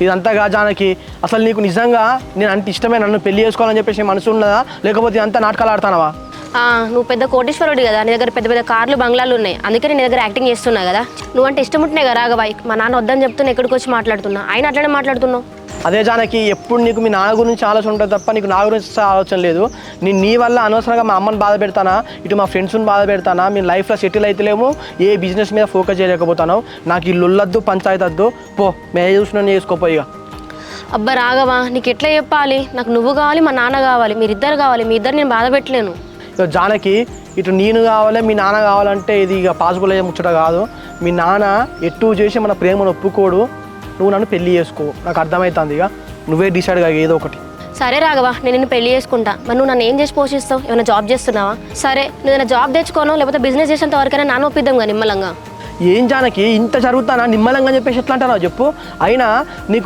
ఇదంతా జానకి అసలు నీకు నిజంగా నేను అంటే ఇష్టమే, నన్ను పెళ్లి చేసుకోవాలని చెప్పేసి మనసు ఉన్నదా, లేకపోతే ఇదంతా నాటకాలు ఆడుతున్నావా? నువ్వు పెద్ద కోటీశ్వరుడు కదా, నీ దగ్గర పెద్ద పెద్ద కార్లు బంగ్లాలు ఉన్నాయి, అందుకే నీ దగ్గర యాక్టింగ్ చేస్తున్నా కదా. నువ్వంటే ఇష్టం ఉంటున్నాయి కదా రాఘవాయ్, మా నాన్న వద్దని చెప్తున్నా ఎక్కడికి వచ్చి మాట్లాడుతున్నా, ఆయన అట్లనే మాట్లాడుతున్నావు. అదే జానకి, ఎప్పుడు నీకు మీ నాన్న గురించి ఆలోచన ఉంటుంది తప్ప నీకు నా గురించి ఆలోచన లేదు. నీ వల్ల అనవసరంగా మా అమ్మని బాధ పెడతానా, ఇటు మా ఫ్రెండ్స్ని బాధ పెడతానా, మీ లైఫ్లో సెటిల్ అయితేలేమో ఏ బిజినెస్ మీద ఫోకస్ చేయలేకపోతున్నావు. నాకు ఈ లొల్లొద్దు, పంచాయతీ వద్దు, పో మే చూసిన చేసుకోపోయి. అబ్బా రాఘవా, నీకు ఎట్లా చెప్పాలి, నాకు నువ్వు కావాలి, మా నాన్న కావాలి, మీరిద్దరు కావాలి, మీ ఇద్దరు నేను బాధ పెట్టలేను. జానకి, ఇటు నేను కావాలి, మీ నాన్న కావాలంటే ఇది ఇక పాసిబుల్ అయ్యే ముచ్చట కాదు. మీ నాన్న ఎటు చేసి మన ప్రేమను ఒప్పుకోడు, నువ్వు నన్ను పెళ్లి చేసుకో, నాకు అర్థమవుతుంది. ఇక నువ్వే డిసైడ్ గా ఏదో ఒకటి. సరే రాఘవా, నేను నిన్ను పెళ్లి చేసుకుంటా. మరి నువ్వు నన్ను ఏం చేసి పోషిస్తావు? ఏమైనా జాబ్ చేస్తున్నావా? సరే, నువ్వు ఏదైనా జాబ్ తెచ్చుకోను, లేకపోతే బిజినెస్ చేసేంత వరకైనా నాన్న ఒప్పిద్దాం నిమ్మలంగా. ఏం జానకి, ఇంత జరుగుతానా నిమ్మలంగా చెప్పేసి ఎట్లా అంటారో చెప్పు. అయినా నీకు